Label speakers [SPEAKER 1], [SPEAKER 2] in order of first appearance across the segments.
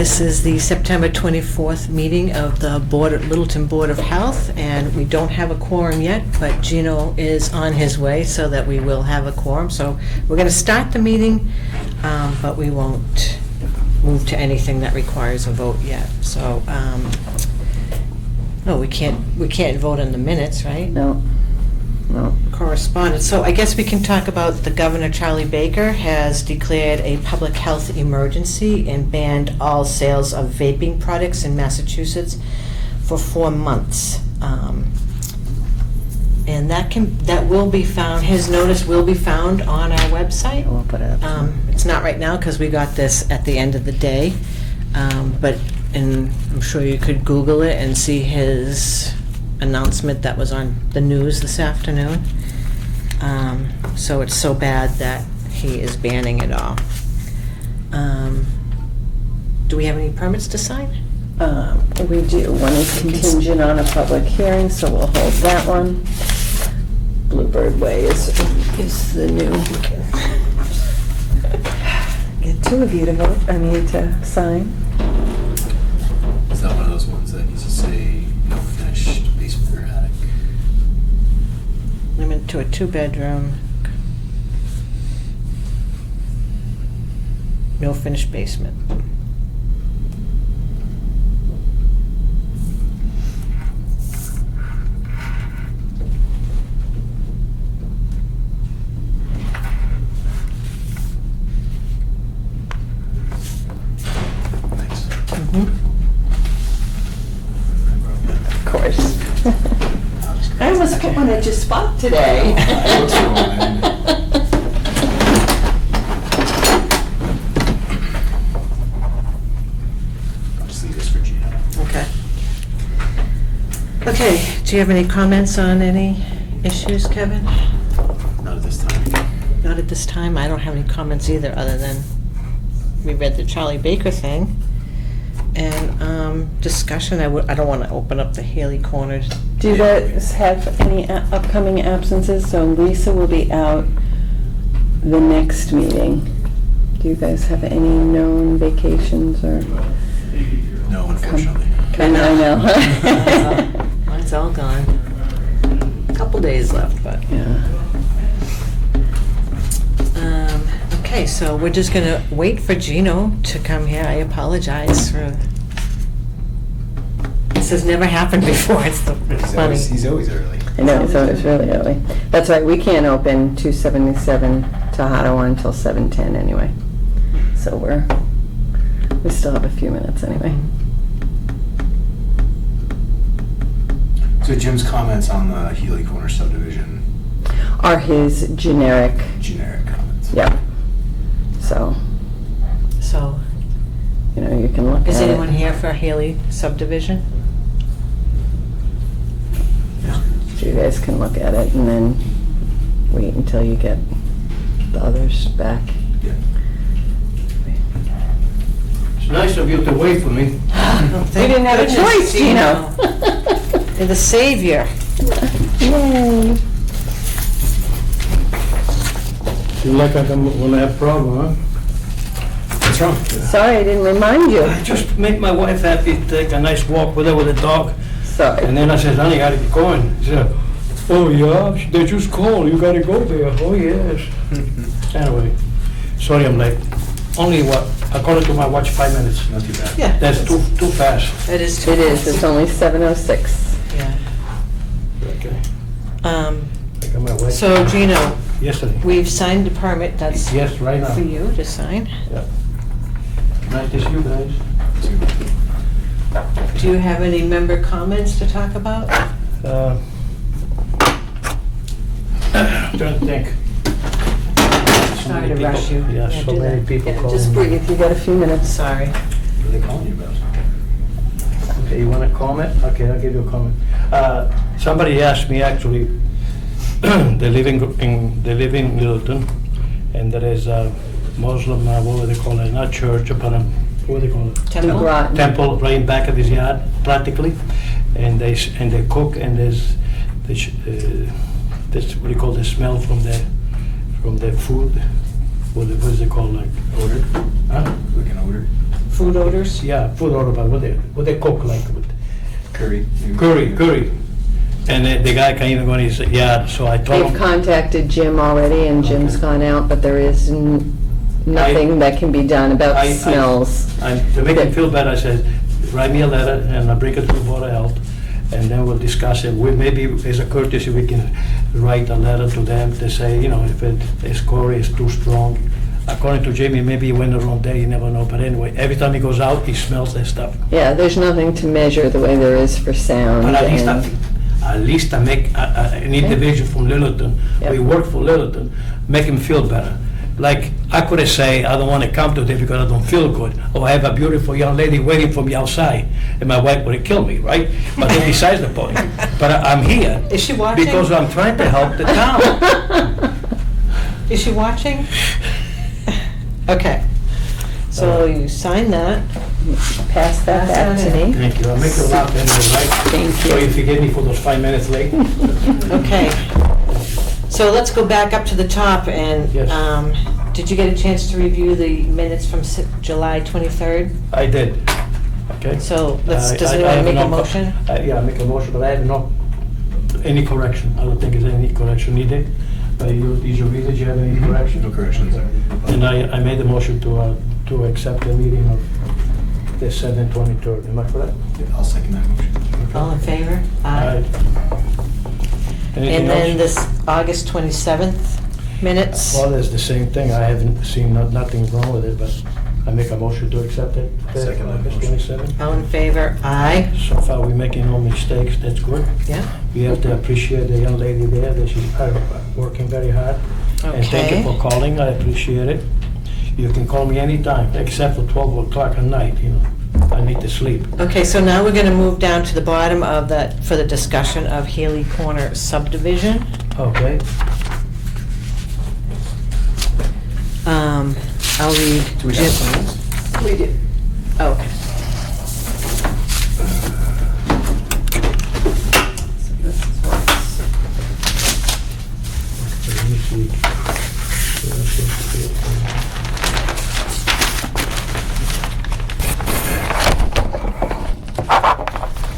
[SPEAKER 1] This is the September 24th meeting of the Littleton Board of Health, and we don't have a quorum yet, but Gino is on his way so that we will have a quorum. So we're going to start the meeting, but we won't move to anything that requires a vote yet. So, no, we can't vote on the minutes, right?
[SPEAKER 2] No.
[SPEAKER 1] Correspondence. So I guess we can talk about the Governor Charlie Baker has declared a public health emergency and banned all sales of vaping products in Massachusetts for 4 months. And that will be found, his notice will be found on our website.
[SPEAKER 2] We'll put it up.
[SPEAKER 1] It's not right now because we got this at the end of the day. And I'm sure you could Google it and see his announcement that was on the news this afternoon. So it's so bad that he is banning it all. Do we have any permits to sign?
[SPEAKER 2] We do. One is contingent on a public hearing, so we'll hold that one. Bluebird Way is the new. Get two of you to vote, to sign.
[SPEAKER 3] Is that one of those ones that needs to say no finished basement or attic?
[SPEAKER 1] Limit to a 2-bedroom. No finished basement.
[SPEAKER 3] Thanks.
[SPEAKER 2] Of course. I almost put one at your spot today.
[SPEAKER 3] I'll just leave this for Gina.
[SPEAKER 1] Okay. Okay, do you have any comments on any issues, Kevin?
[SPEAKER 3] Not at this time.
[SPEAKER 1] Not at this time. I don't have any comments either, other than we read the Charlie Baker thing. And discussion, I don't want to open up the Haley Corners.
[SPEAKER 2] Do you guys have any upcoming absences? So Lisa will be out the next meeting. Do you guys have any known vacations or?
[SPEAKER 3] No, unfortunately.
[SPEAKER 2] I know.
[SPEAKER 1] Mine's all gone. Couple days left, but.
[SPEAKER 2] Yeah.
[SPEAKER 1] Okay, so we're just gonna wait for Gino to come here. I apologize for. This has never happened before. It's funny.
[SPEAKER 3] He's always early.
[SPEAKER 2] I know, so it's really early. That's right, we can't open 277 Tohoto until 7:10 anyway. So we still have a few minutes anyway.
[SPEAKER 3] So Jim's comments on the Healy Corner subdivision,
[SPEAKER 2] Are his generic,
[SPEAKER 3] generic comments.
[SPEAKER 2] yeah. So,
[SPEAKER 1] So,
[SPEAKER 2] you can look at it.
[SPEAKER 1] is anyone here for Haley subdivision?
[SPEAKER 2] So you guys can look at it and then wait until you get the others back.
[SPEAKER 3] Yeah.
[SPEAKER 4] It's nice of you to wait for me.
[SPEAKER 1] Oh,
[SPEAKER 2] We didn't have a choice, Gino.
[SPEAKER 1] You're the savior.
[SPEAKER 2] Yay.
[SPEAKER 4] Seems like I'm gonna have a problem, huh?
[SPEAKER 3] What's wrong?
[SPEAKER 2] Sorry, I didn't remind you.
[SPEAKER 4] I just make my wife happy, take a nice walk with her with the dog.
[SPEAKER 2] Sorry.
[SPEAKER 4] And then I said, honey, I gotta get going. She said, oh yeah, they just called, you gotta go there. Oh yes. Anyway, sorry I'm late. Only what, according to my watch, 5 minutes.
[SPEAKER 3] Not too bad.
[SPEAKER 1] Yeah.
[SPEAKER 4] That's too fast.
[SPEAKER 1] It is too
[SPEAKER 2] It is,
[SPEAKER 1] fast.
[SPEAKER 2] it's only 7:06.
[SPEAKER 1] Yeah.
[SPEAKER 4] Okay. I got my wife.
[SPEAKER 1] So Gino,
[SPEAKER 4] Yesterday.
[SPEAKER 1] we've signed the permit, that's
[SPEAKER 4] Yes, right now.
[SPEAKER 1] for you to sign.
[SPEAKER 4] Yeah. Nice to see you guys.
[SPEAKER 1] Do you have any member comments to talk about?
[SPEAKER 4] Trying to think. So
[SPEAKER 1] Sorry
[SPEAKER 4] many
[SPEAKER 1] to rush
[SPEAKER 4] people-
[SPEAKER 1] you.
[SPEAKER 4] Yeah,
[SPEAKER 1] Yeah,
[SPEAKER 4] so
[SPEAKER 1] do
[SPEAKER 4] many
[SPEAKER 1] that.
[SPEAKER 4] people
[SPEAKER 2] Yeah,
[SPEAKER 4] calling.
[SPEAKER 2] just breathe, you got a few minutes.
[SPEAKER 1] Sorry.
[SPEAKER 3] What are they calling you about?
[SPEAKER 4] Okay, you want a comment? Okay, I'll give you a comment. Somebody asked me, actually, they live in Littleton, and there is a Muslim, what do they call it, not church, but what do they call it?
[SPEAKER 1] Temple?
[SPEAKER 2] Groton.
[SPEAKER 4] Temple right in back of his yard, practically, and they cook, and there's this, what do you call the smell from the food? What is it called, like?
[SPEAKER 3] Odor?
[SPEAKER 4] Huh?
[SPEAKER 3] Like an odor?
[SPEAKER 1] food odors?
[SPEAKER 4] Yeah, food order, but what they cook like with
[SPEAKER 3] Curry.
[SPEAKER 4] curry. And the guy can't even go in his yard, so I told
[SPEAKER 2] They've
[SPEAKER 4] him,
[SPEAKER 2] contacted Jim already, and Jim's gone out, but there is nothing that can be done about smells.
[SPEAKER 4] to make him feel better, I said, write me a letter and I'll bring it to the Board of Health, and then we'll discuss it. Maybe as a courtesy, we can write a letter to them to say, if the score is too strong. According to Jamie, maybe he went the wrong day, you never know, but anyway, every time he goes out, he smells that stuff.
[SPEAKER 2] Yeah, there's nothing to measure the way there is for sound.
[SPEAKER 4] But
[SPEAKER 2] and-
[SPEAKER 4] at least I make an individual from Littleton, we
[SPEAKER 2] Yep.
[SPEAKER 4] work for Littleton, make him feel better. Like, I could say, I don't want to come today because I don't feel good, or I have a beautiful young lady waiting for me outside, and my wife would kill me, right? But that's besides the point. But I'm here
[SPEAKER 1] Is she watching?
[SPEAKER 4] because I'm trying to help the town.
[SPEAKER 1] Is she watching? Okay. So you sign that.
[SPEAKER 2] Pass that back to me.
[SPEAKER 4] Thank you, I'll make you laugh anyway, right?
[SPEAKER 2] Thank
[SPEAKER 4] So
[SPEAKER 2] you.
[SPEAKER 4] you forgive me for those 5 minutes late?
[SPEAKER 1] Okay. So let's go back up to the top and,
[SPEAKER 4] Yes.
[SPEAKER 1] did you get a chance to review the minutes from July 23rd?
[SPEAKER 4] I did, okay?
[SPEAKER 1] So does
[SPEAKER 4] I
[SPEAKER 1] anyone
[SPEAKER 4] have
[SPEAKER 1] make a
[SPEAKER 4] no co-
[SPEAKER 1] motion?
[SPEAKER 4] Yeah, I make a motion, but I have no, any correction. I don't think there's any correction needed. Did you read it? Do you have any correction?
[SPEAKER 3] No corrections there.
[SPEAKER 4] And I made a motion to accept the meeting of the 7/23rd. Am I correct?
[SPEAKER 3] Yeah, I'll second that motion.
[SPEAKER 1] All in favor?
[SPEAKER 4] Aye. Anything
[SPEAKER 1] And then
[SPEAKER 4] else?
[SPEAKER 1] this August 27th minutes?
[SPEAKER 4] Well, it's the same thing. I haven't seen nothing wrong with it, but I make a motion to accept it.
[SPEAKER 3] Second that
[SPEAKER 4] August
[SPEAKER 3] motion.
[SPEAKER 4] 27th.
[SPEAKER 1] All in favor? Aye.
[SPEAKER 4] So far, we're making no mistakes. That's good.
[SPEAKER 1] Yeah?
[SPEAKER 4] We have to appreciate the young lady there, that she's working very hard. And thank you
[SPEAKER 1] Okay.
[SPEAKER 4] for calling, I appreciate it. You can call me anytime, except for 12 o'clock at night, I need to sleep.
[SPEAKER 1] Okay, so now we're going to move down to the bottom of that, for the discussion of Haley Corner subdivision.
[SPEAKER 4] Okay?
[SPEAKER 1] I'll read.
[SPEAKER 3] Do we have plans?
[SPEAKER 1] We do. Okay.
[SPEAKER 4] Let me see.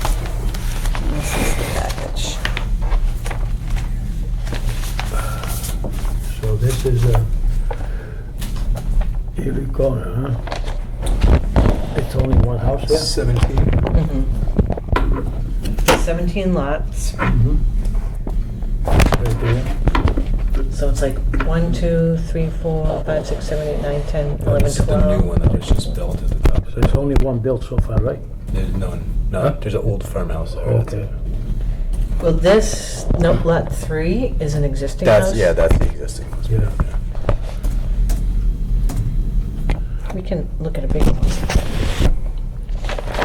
[SPEAKER 1] This is the package.
[SPEAKER 4] So this is Erie Corner, huh? It's only one house there?
[SPEAKER 3] 17.
[SPEAKER 1] Mhm. 17 lots,
[SPEAKER 4] Mhm. Right there.
[SPEAKER 1] so it's like 1, 2, 3, 4, 5, 6, 7, 8, 9, 10, 11,
[SPEAKER 3] This is the new
[SPEAKER 1] 12.
[SPEAKER 3] one that was just built at the top.
[SPEAKER 4] So it's only one built so far, right?
[SPEAKER 3] There's none. No,
[SPEAKER 4] Huh?
[SPEAKER 3] there's an old farmhouse there.
[SPEAKER 4] Okay.
[SPEAKER 1] Well, this, no, lot 3 is an existing house?
[SPEAKER 3] That's the existing one.
[SPEAKER 4] Yeah.
[SPEAKER 1] We can look at a big one.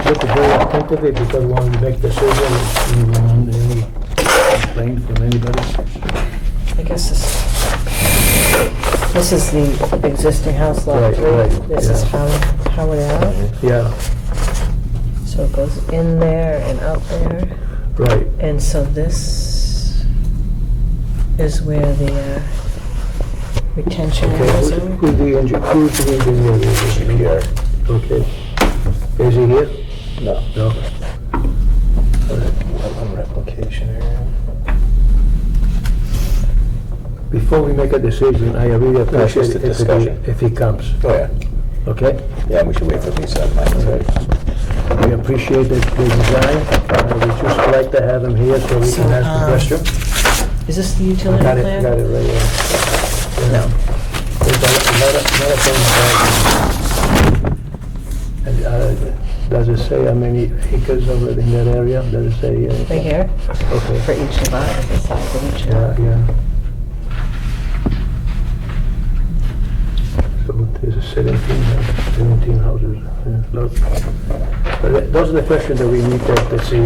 [SPEAKER 4] Look very attentively because when we make decisions, we don't want any complaint from anybody.
[SPEAKER 1] I guess this is the existing house, lot
[SPEAKER 4] Right,
[SPEAKER 1] 3.
[SPEAKER 4] right,
[SPEAKER 1] This is
[SPEAKER 4] yeah.
[SPEAKER 1] Howard Ave.
[SPEAKER 4] Yeah,
[SPEAKER 1] So it goes in there and out there.
[SPEAKER 4] right.
[SPEAKER 1] And so this is where the retention
[SPEAKER 4] Okay,
[SPEAKER 1] areas
[SPEAKER 4] who's
[SPEAKER 1] are.
[SPEAKER 4] who's the engineer?
[SPEAKER 3] Here.
[SPEAKER 4] Okay. Is he here? No. No.
[SPEAKER 3] Wetland replication area.
[SPEAKER 4] Before we make a decision, I really appreciate
[SPEAKER 3] just a
[SPEAKER 4] it
[SPEAKER 3] discussion.
[SPEAKER 4] if he comes,
[SPEAKER 3] Oh, yeah.
[SPEAKER 4] okay?
[SPEAKER 3] Yeah, we should wait for Lisa.
[SPEAKER 4] Okay. We appreciate the design. We'd just like to have him here so we
[SPEAKER 1] So,
[SPEAKER 4] can ask the question.
[SPEAKER 1] Is this the utility
[SPEAKER 4] Got it
[SPEAKER 1] plan?
[SPEAKER 4] right here.
[SPEAKER 1] No.
[SPEAKER 4] There's a lot of things. And, does it say how many acres are in that area? Does it say?
[SPEAKER 1] Right here, for
[SPEAKER 4] Okay.
[SPEAKER 1] each lot, the size of each
[SPEAKER 4] Yeah,
[SPEAKER 1] lot.
[SPEAKER 4] yeah. So there's a 17 houses. Yeah, look. But those are the questions that we need to see.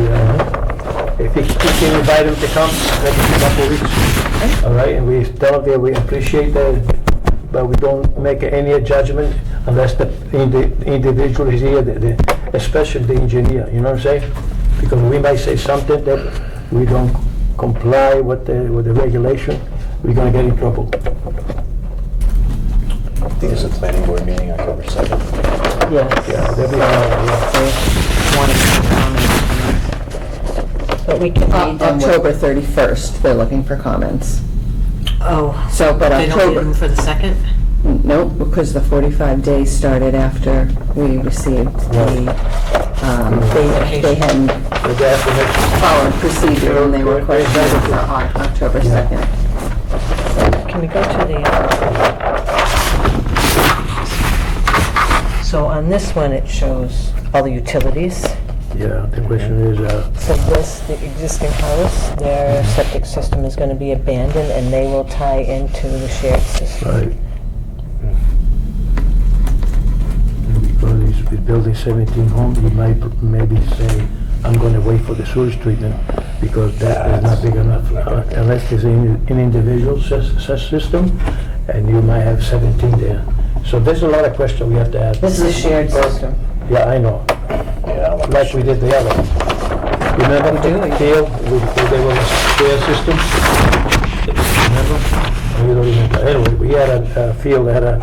[SPEAKER 4] If we can invite him to come, maybe in a couple of weeks. All right, and we tell them that we appreciate that, but we don't make any judgment unless the individual is here, especially the engineer, you know what I'm saying? Because we might say something that we don't comply with the regulation, we're gonna get in trouble.
[SPEAKER 3] I think it's a planning board meeting October 7th.
[SPEAKER 2] Yes.
[SPEAKER 4] Yeah, they'll be, yeah.
[SPEAKER 2] But we can read them. October 31st, they're looking for comments.
[SPEAKER 1] Oh,
[SPEAKER 2] So, but
[SPEAKER 1] they don't need
[SPEAKER 2] October,
[SPEAKER 1] them for the 2nd?
[SPEAKER 2] nope, because the 45 days started after we received the, they hadn't
[SPEAKER 4] But they have to make
[SPEAKER 2] followed procedure and they were requested for October 2nd.
[SPEAKER 1] Can we go to the... So on this one, it shows all the utilities.
[SPEAKER 4] Yeah, the question is,
[SPEAKER 1] So this, the existing house, their septic system is going to be abandoned, and they will tie into the shared system.
[SPEAKER 4] right. Because he's building 17 homes, he might maybe say, I'm gonna wait for the sewage treatment, because that is not big enough. Unless there's an individual system, and you might have 17 there. So there's a lot of questions we have to ask.
[SPEAKER 2] This is a shared system.
[SPEAKER 4] Yeah, I know. Like we did the other one. Remember
[SPEAKER 2] We do.
[SPEAKER 4] the field, they were a share system? Remember? You don't remember. Anyway, we had a field that had a,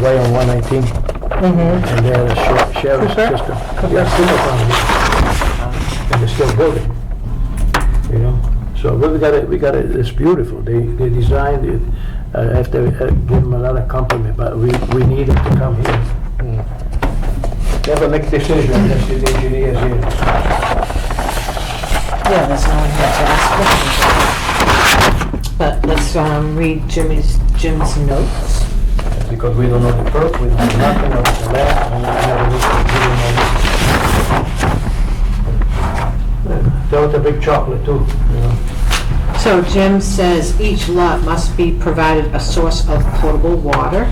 [SPEAKER 4] right on 119, and they had a shared system. Yeah, single family. And they're still building, you know? So we got it, it's beautiful. They designed it, I have to give them a lot of compliment, but we need them to come here. Never make decisions unless the engineer is here.
[SPEAKER 1] Yeah, there's no one here to ask questions. But let's read Jim's notes.
[SPEAKER 4] Because we don't know the perk, we don't know nothing of the land, and we never That was a big chocolate too, you know.
[SPEAKER 1] So Jim says each lot must be provided a source of potable water.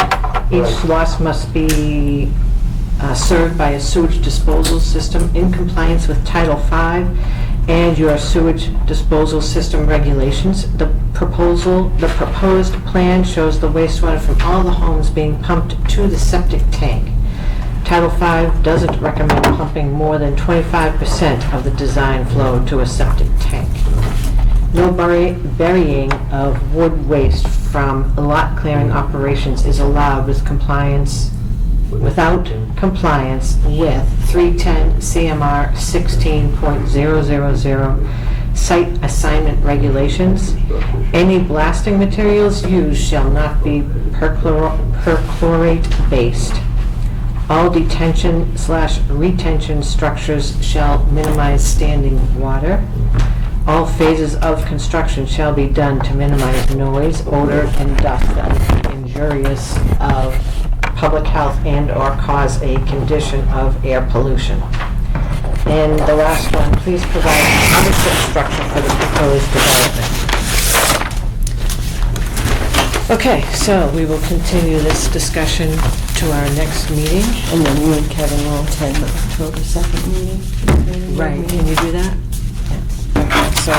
[SPEAKER 1] Each
[SPEAKER 4] Right.
[SPEAKER 1] lot must be served by a sewage disposal system in compliance with Title V and your sewage disposal system regulations. The proposed plan shows the wastewater from all the homes being pumped to the septic tank. Title V doesn't recommend pumping more than 25% of the design flow to a septic tank. No burying of wood waste from lot clearing operations is allowed without compliance with 310 CMR 16.000 site assignment regulations. Any blasting materials used shall not be perchlorate based. All detention/retention structures shall minimize standing water. All phases of construction shall be done to minimize noise, odor, and dust that would be injurious of public health and/or cause a condition of air pollution. And the last one, please provide adequate structure for the proposed development. Okay, so we will continue this discussion to our next meeting.
[SPEAKER 2] And then you and Kevin will attend the October 2nd meeting.
[SPEAKER 1] Right, can you do that? Okay, so.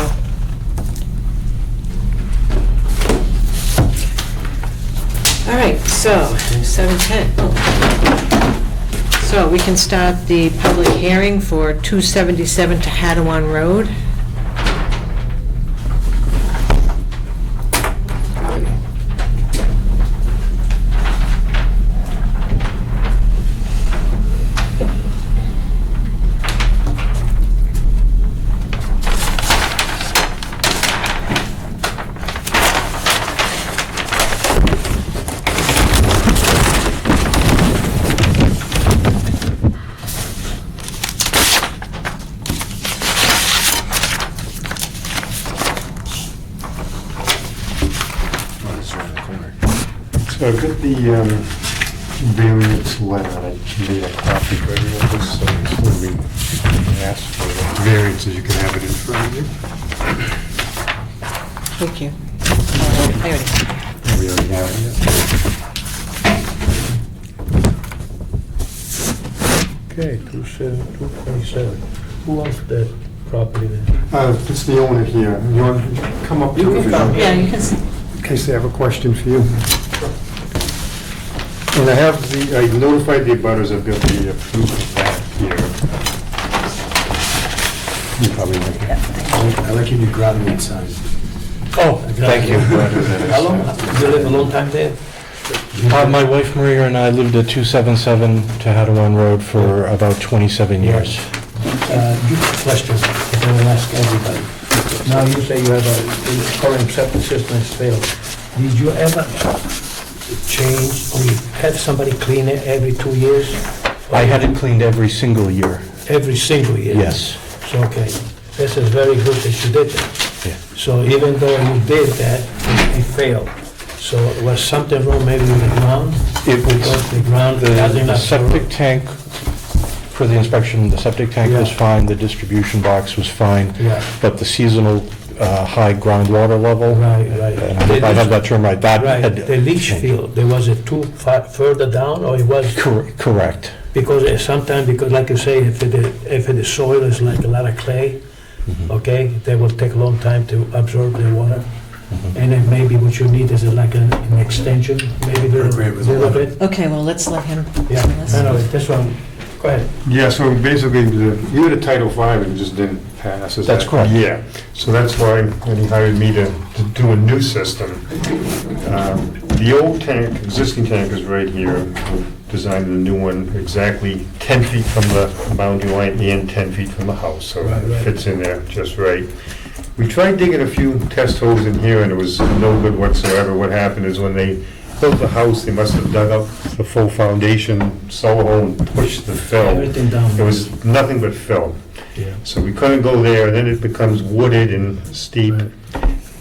[SPEAKER 1] All right, so 7:10. So we can start the public hearing for 277 to Hadawan Road.
[SPEAKER 3] Oh, it's around the corner.
[SPEAKER 5] So I've got the variance letter, I made a copy for you of this, so when we ask for the variances, you can have it in front of you.
[SPEAKER 1] Thank you. I already see it.
[SPEAKER 5] We already have it.
[SPEAKER 4] Okay, 227. Who owns that property then?
[SPEAKER 5] It's the owner here. You want to come up to
[SPEAKER 4] You
[SPEAKER 5] the
[SPEAKER 4] can come.
[SPEAKER 1] Yeah, you can see.
[SPEAKER 5] in case they have a question for you. And I notified the abutters, I've got the proof of that here. You probably like it.
[SPEAKER 3] I like your new ground sign.
[SPEAKER 4] Oh, thank you.
[SPEAKER 5] How
[SPEAKER 4] How long? You live a long time there? My wife Maria and I lived at 277 Tehadawon Road for about 27 years. Question, that I will ask everybody. Now you say you have a current septic system has failed. Did you ever change, or you have somebody clean it every 2 years?
[SPEAKER 6] I had it cleaned every single year.
[SPEAKER 4] Every single year?
[SPEAKER 6] Yes.
[SPEAKER 4] So, okay, this is very good that you did that.
[SPEAKER 6] Yeah.
[SPEAKER 4] So even though you did that, it failed. So was something wrong maybe with the ground?
[SPEAKER 6] It was
[SPEAKER 4] Because the ground has
[SPEAKER 6] the
[SPEAKER 4] enough...
[SPEAKER 6] septic tank, for the inspection, the septic tank was
[SPEAKER 4] Yeah.
[SPEAKER 6] fine, the distribution box was fine,
[SPEAKER 4] Yeah,
[SPEAKER 6] but the seasonal high groundwater level,
[SPEAKER 4] right, right.
[SPEAKER 6] and if I have that term right, that
[SPEAKER 4] Right,
[SPEAKER 6] had...
[SPEAKER 4] the leach field, there was it too far further down, or it was...
[SPEAKER 6] Correct.
[SPEAKER 4] Because sometimes, because like you say, if the soil is like a lot of clay, okay, they will take a long time to absorb the water. And then maybe what you need is like an extension, maybe a
[SPEAKER 3] Right, with
[SPEAKER 4] little
[SPEAKER 3] water.
[SPEAKER 4] bit.
[SPEAKER 1] Okay, well, let's let him.
[SPEAKER 4] Yeah, I know, this one, go ahead.
[SPEAKER 5] Yeah, so basically, you had a Title V and it just didn't pass. is
[SPEAKER 6] That's
[SPEAKER 5] that-
[SPEAKER 6] correct.
[SPEAKER 5] Yeah, so that's why when he hired me to do a new system. The old tank, existing tank is right here. We're designing the new one exactly 10 feet from the boundary line and 10 feet from the house, so
[SPEAKER 4] Right,
[SPEAKER 5] it
[SPEAKER 4] right.
[SPEAKER 5] fits in there just right. We tried digging a few test holes in here and it was no good whatsoever. What happened is when they built the house, they must have dug up the full foundation, cellar hole, and pushed the fill.
[SPEAKER 4] Everything down.
[SPEAKER 5] It was nothing but fill.
[SPEAKER 4] Yeah.
[SPEAKER 5] So we couldn't go there, then it becomes wooded and steep.
[SPEAKER 4] Right.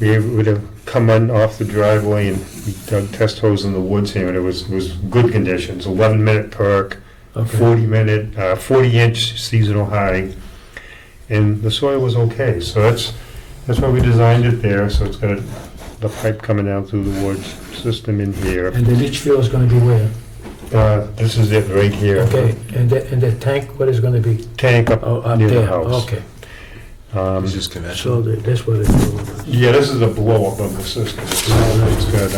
[SPEAKER 5] We would have come on off the driveway and we dug test holes in the woods here, and it was good conditions, 11-minute perk,
[SPEAKER 4] Okay.
[SPEAKER 5] 40-inch seasonal high, and the soil was okay. So that's why we designed it there, so it's got the pipe coming down through the woods system in here.
[SPEAKER 4] And the leach field is gonna be where?
[SPEAKER 5] This is it right here.
[SPEAKER 4] Okay, and the tank, what is gonna be?
[SPEAKER 5] Tank up
[SPEAKER 4] Oh, up
[SPEAKER 5] near the
[SPEAKER 4] there,
[SPEAKER 5] house.
[SPEAKER 4] okay.
[SPEAKER 5] Um,
[SPEAKER 3] It's just
[SPEAKER 4] So
[SPEAKER 3] conventional.
[SPEAKER 4] that's what it's...
[SPEAKER 5] Yeah, this is a blow-up of the system. It's got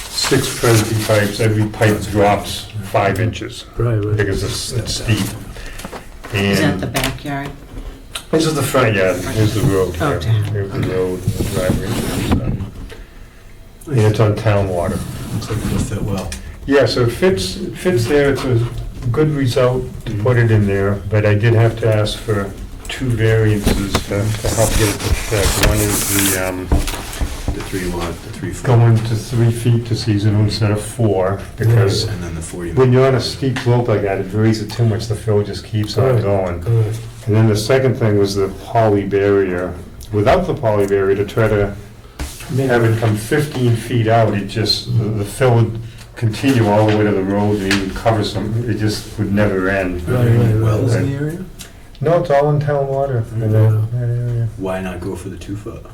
[SPEAKER 5] 6 Presby pipes, every pipe drops 5 inches,
[SPEAKER 4] Right, right.
[SPEAKER 5] because it's steep.
[SPEAKER 1] Is that the
[SPEAKER 5] And
[SPEAKER 1] backyard?
[SPEAKER 5] this is the front yard, here's the road
[SPEAKER 1] Oh,
[SPEAKER 5] here.
[SPEAKER 1] town.
[SPEAKER 5] Here's the road, the driveway. And it's on town water.
[SPEAKER 3] Looks like it'll fit well.
[SPEAKER 5] Yeah, so it fits there, it's a good result to put it in there, but I did have to ask for 2 variances to help get it to fit. One is
[SPEAKER 3] The 3 foot.
[SPEAKER 5] going to 3 feet to seasonal instead of 4, because
[SPEAKER 3] And then the 40.
[SPEAKER 5] when you're on a steep slope like that, if you raise it too much, the fill just keeps on
[SPEAKER 4] Correct,
[SPEAKER 5] going.
[SPEAKER 4] correct.
[SPEAKER 5] And then the second thing was the poly barrier. Without the poly barrier, to try to have it come 15 feet out, it just, the fill would continue all the way to the road and even cover some, it just would never end.
[SPEAKER 4] Right, right, right.
[SPEAKER 3] Wells in the area?
[SPEAKER 5] No, it's all in town water in that area.
[SPEAKER 3] Why not go for the 2 foot?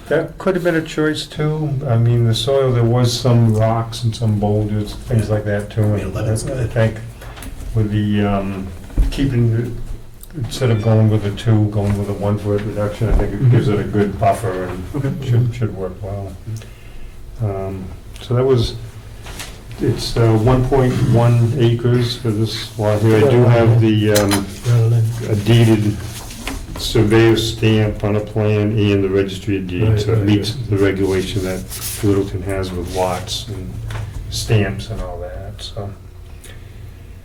[SPEAKER 5] That could have been a choice too. I mean, the soil, there was some rocks and some boulders, things like that too.
[SPEAKER 3] I mean, 11's
[SPEAKER 5] I
[SPEAKER 3] good.
[SPEAKER 5] think with the, keeping, instead of going with the 2, going with a 1 foot reduction, I think it gives it a good buffer and should work well. So that was, it's 1.1 acres for this lot here. I do have the
[SPEAKER 4] Well, then,
[SPEAKER 5] a deeded surveyor stamp on a plan and the registry of
[SPEAKER 4] Right,
[SPEAKER 5] deeds, so it
[SPEAKER 4] right,
[SPEAKER 5] meets
[SPEAKER 4] right.
[SPEAKER 5] the regulation that Littleton has with lots and stamps and all that, so.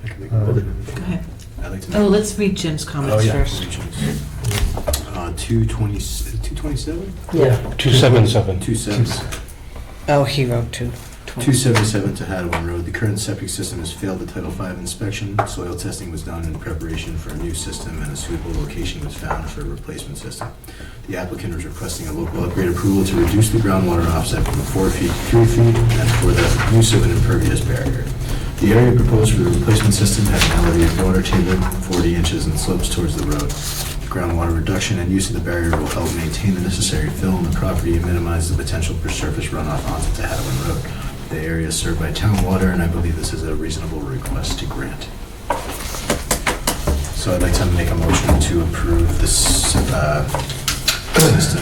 [SPEAKER 3] I can make a
[SPEAKER 5] Uh,
[SPEAKER 3] motion.
[SPEAKER 1] Go ahead.
[SPEAKER 3] I'd like to
[SPEAKER 1] Oh,
[SPEAKER 3] make.
[SPEAKER 1] let's read Jim's
[SPEAKER 3] Oh,
[SPEAKER 1] comments
[SPEAKER 3] yeah.
[SPEAKER 1] first.
[SPEAKER 3] 227?
[SPEAKER 4] Yeah.
[SPEAKER 6] 277.
[SPEAKER 3] 27.
[SPEAKER 1] Oh, he wrote 2.
[SPEAKER 3] 277 to Hadawin Road. The current septic system has failed the Title V inspection. Soil testing was done in preparation for a new system, and a suitable location was found for a replacement system. The applicant is requesting a local upgrade approval to reduce the groundwater offset from 4 feet to 3 feet, and for the use of an impervious barrier. The area proposed for the replacement system has an elevated water table, 40 inches, and slopes towards the road. Groundwater reduction and use of the barrier will help maintain the necessary fill in the property and minimize the potential for surface runoff onto Tehadawin Road. The area is served by town water, and I believe this is a reasonable request to grant. So I'd like to make a motion to approve this system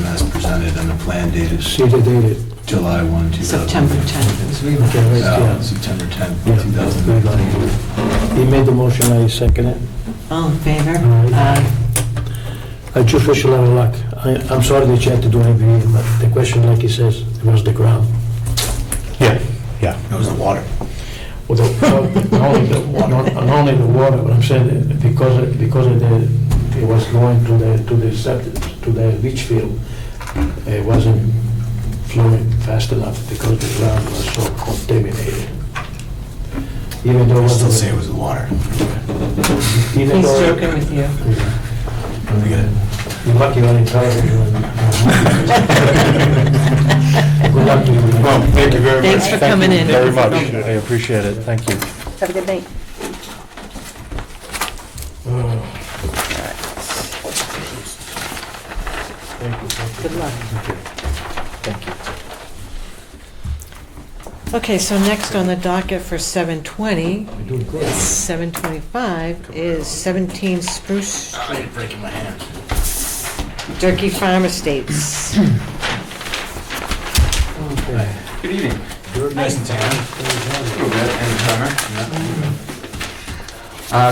[SPEAKER 3] as presented and the plan dated
[SPEAKER 4] See the date.
[SPEAKER 3] July 1, 2000.
[SPEAKER 1] September 10th. It was revised.
[SPEAKER 4] Okay, right, yeah.
[SPEAKER 3] September 10,
[SPEAKER 4] Yeah.
[SPEAKER 3] 2019.
[SPEAKER 4] He made the motion, I second it.
[SPEAKER 1] All in favor?
[SPEAKER 4] Aye. I just wish you a lot of luck. I'm sorry that you had to do it every year, but the question, like he says, was the ground.
[SPEAKER 6] Yeah.
[SPEAKER 3] It was the water.
[SPEAKER 4] Well, not only the water, but I'm saying that because it was going to the leach field, it wasn't flowing fast enough because the ground was so contaminated. Even though
[SPEAKER 3] I
[SPEAKER 4] it
[SPEAKER 3] still
[SPEAKER 4] was
[SPEAKER 3] say it was the water.
[SPEAKER 4] even
[SPEAKER 1] He's
[SPEAKER 4] though-
[SPEAKER 1] joking with you.
[SPEAKER 3] We got it.
[SPEAKER 4] You're lucky on in television. Good luck to you.
[SPEAKER 5] Well, thank you very much.
[SPEAKER 1] Thanks for coming in.
[SPEAKER 6] Very much, I appreciate it, thank you.
[SPEAKER 2] Have a good night.
[SPEAKER 1] Good luck.
[SPEAKER 6] Thank you.
[SPEAKER 1] Okay, so next on the docket for 7:20,
[SPEAKER 4] You're doing good.
[SPEAKER 1] 7:25 is 17 Spruce Street,
[SPEAKER 3] I'm breaking my hand.
[SPEAKER 1] Durkey Farm Estates.
[SPEAKER 4] Okay.
[SPEAKER 7] Good evening.
[SPEAKER 3] Nice and tan.
[SPEAKER 7] Little bit, and summer.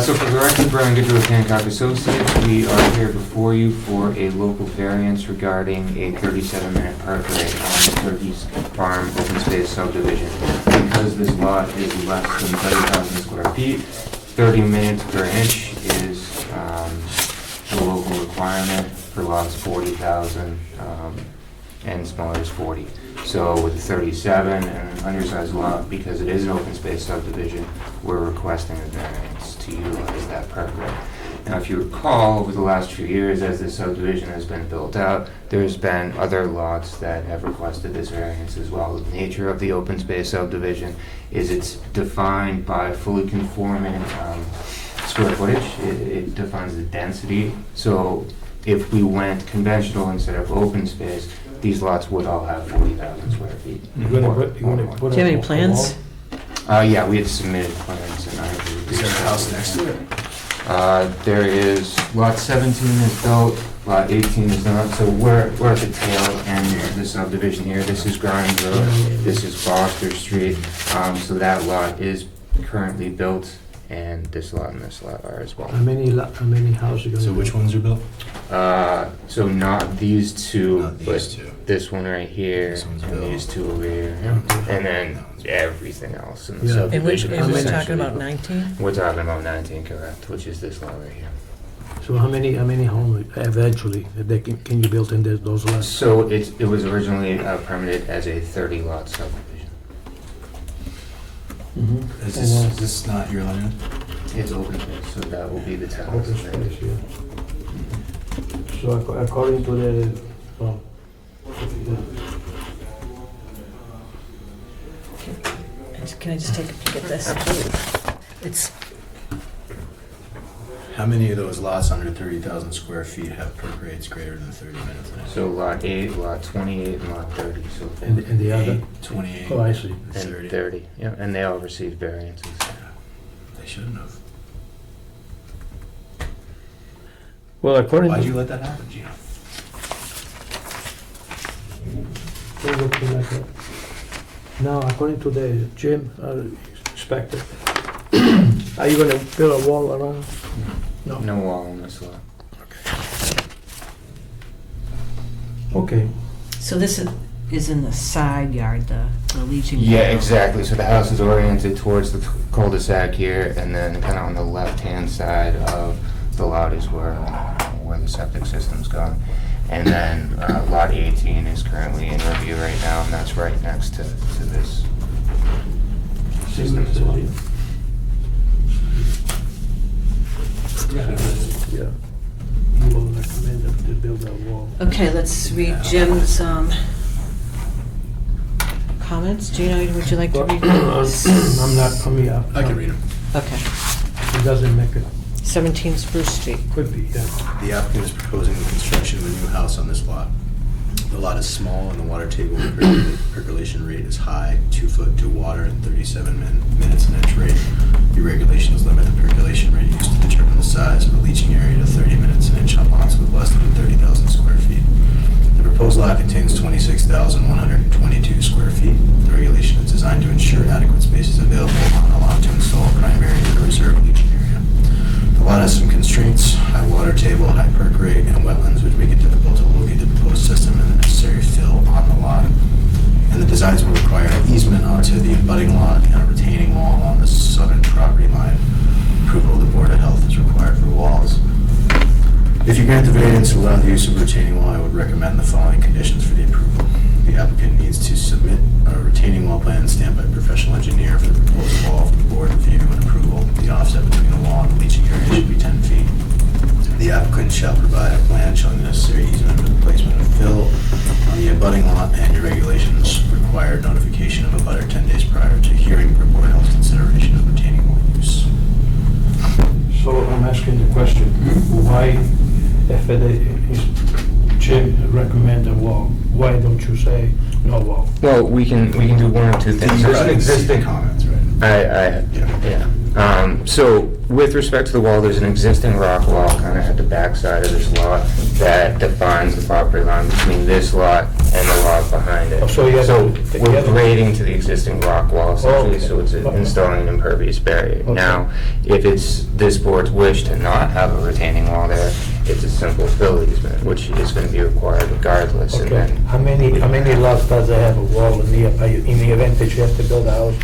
[SPEAKER 7] So for the record, Brian Goodrow, Hancock Associates, we are here before you for a local variance regarding a 37-minute park rate on Turkey's Farm open space subdivision. Because this lot is less than 30,000 square feet, 30 minutes per inch is the local requirement for lots 40,000 and smaller is 40. So with 37 and an undersized lot, because it is an open space subdivision, we're requesting a variance to utilize that park rate. Now, if you recall, over the last few years, as this subdivision has been built out, there's been other lots that have requested this variance as well. The nature of the open space subdivision is it's defined by fully conforming square footage. It defines the density. So if we went conventional instead of open space, these lots would all have 40,000 square feet.
[SPEAKER 4] You're gonna put
[SPEAKER 1] Do you have any plans?
[SPEAKER 7] Yeah, we had submitted plans and I.
[SPEAKER 3] Is there a house next to it?
[SPEAKER 7] There is, lot 17 is built, lot 18 is not, so we're at the tail end of the subdivision here. This is Grimes Road, this is Foster Street, so that lot is currently built, and this lot and this lot are as well.
[SPEAKER 4] How many houses you gonna?
[SPEAKER 3] So which ones are built?
[SPEAKER 7] So not these two,
[SPEAKER 3] Not these
[SPEAKER 7] but
[SPEAKER 3] two.
[SPEAKER 7] this one right here,
[SPEAKER 3] This one's
[SPEAKER 7] and
[SPEAKER 3] built.
[SPEAKER 7] these two over here, and then everything else in the
[SPEAKER 4] Yeah.
[SPEAKER 1] And which,
[SPEAKER 7] subdivision.
[SPEAKER 1] and we're
[SPEAKER 7] is
[SPEAKER 1] talking
[SPEAKER 7] essentially-
[SPEAKER 1] about 19?
[SPEAKER 7] We're talking about 19, correct, which is this lot right here.
[SPEAKER 4] So how many homes eventually can you build in those lots?
[SPEAKER 7] So it was originally permitted as a 30-lot subdivision.
[SPEAKER 3] Is this not your land?
[SPEAKER 7] It's open space, so that will be the town.
[SPEAKER 4] Open space, yeah. So according to the, well,
[SPEAKER 1] Can I just take a peek at this? It's,
[SPEAKER 3] How many of those lots under 30,000 square feet have perk rates greater than 30 minutes an inch?
[SPEAKER 7] So lot 8, lot 28, and lot 30, so.
[SPEAKER 4] and the other,
[SPEAKER 3] 28,
[SPEAKER 4] oh, I see.
[SPEAKER 7] And
[SPEAKER 3] 30.
[SPEAKER 7] 30, yeah, and they all received variances.
[SPEAKER 3] They shouldn't have.
[SPEAKER 4] Well, according
[SPEAKER 3] Why'd you
[SPEAKER 4] to.
[SPEAKER 3] let that happen, Gino?
[SPEAKER 4] Now, according to the Jim inspector, are you gonna build a wall around?
[SPEAKER 7] No wall on this lot.
[SPEAKER 4] Okay.
[SPEAKER 1] so this is in the side yard, the leaching.
[SPEAKER 7] Yeah,
[SPEAKER 1] field.
[SPEAKER 7] exactly, so the house is oriented towards the cul-de-sac here, and then kind of on the left-hand side of the lot is where the septic system's gone. And then lot 18 is currently in review right now, and that's right next to this system as well.
[SPEAKER 4] Yeah. You will recommend them to build a wall.
[SPEAKER 1] Okay, let's read Jim's comments. Gino, would you like to read those?
[SPEAKER 4] I'm not, yeah.
[SPEAKER 3] I can read them.
[SPEAKER 1] Okay,
[SPEAKER 4] It doesn't make it,
[SPEAKER 1] 17 Spruce Street.
[SPEAKER 4] could be, yeah.
[SPEAKER 3] The applicant is proposing the construction of a new house on this lot. The lot is small and the water table percolation rate is high, 2 foot to water and 37 minutes an inch rate. Your regulations limit the percolation rate used to determine the size of the leaching area to 30 minutes an inch on lots with less than 30,000 square feet. The proposed lot contains 26,122 square feet. The regulation is designed to ensure adequate space is available on the lot to install a primary or reserve leaching area. The lot has some constraints: high water table, high perk rate, and wetlands, which make it difficult to locate the proposed system and the necessary fill on the lot. And the designs will require an easement onto the abutting If you grant the variance to allow the use of a retaining wall, I would recommend the following conditions for the approval. The applicant needs to submit a retaining wall plan stamped by a professional engineer for the proposed wall for the board review and approval. The offset between the wall and the leaching area should be 10 feet. The applicant shall provide a plan showing the necessary easement for the placement of fill on the abutting lot, and your regulations require notification of a butter 10 days prior to hearing for board health consideration of retaining wall use.
[SPEAKER 4] So I'm asking the question, why, if Jim recommend a wall, why don't you say no wall?
[SPEAKER 7] Well, we can do one of two things. There's an existing,
[SPEAKER 3] comments, right?
[SPEAKER 7] yeah. So with respect to the wall, there's an existing rock wall kind of at the backside of this lot that defines the property line between this lot and the lot behind it.
[SPEAKER 4] Oh, so you have
[SPEAKER 7] So
[SPEAKER 4] to-
[SPEAKER 7] we're
[SPEAKER 4] together?
[SPEAKER 7] grading to the existing rock wall essentially,
[SPEAKER 4] okay.
[SPEAKER 7] so it's installing an impervious barrier.
[SPEAKER 4] Okay.
[SPEAKER 7] Now, if it's this board's wish to not have a retaining wall there, it's a simple fill easement, which is going to be required regardless. And
[SPEAKER 4] Okay,
[SPEAKER 7] then
[SPEAKER 4] how many lots does it have a wall nearby, in the event that you have to build a house?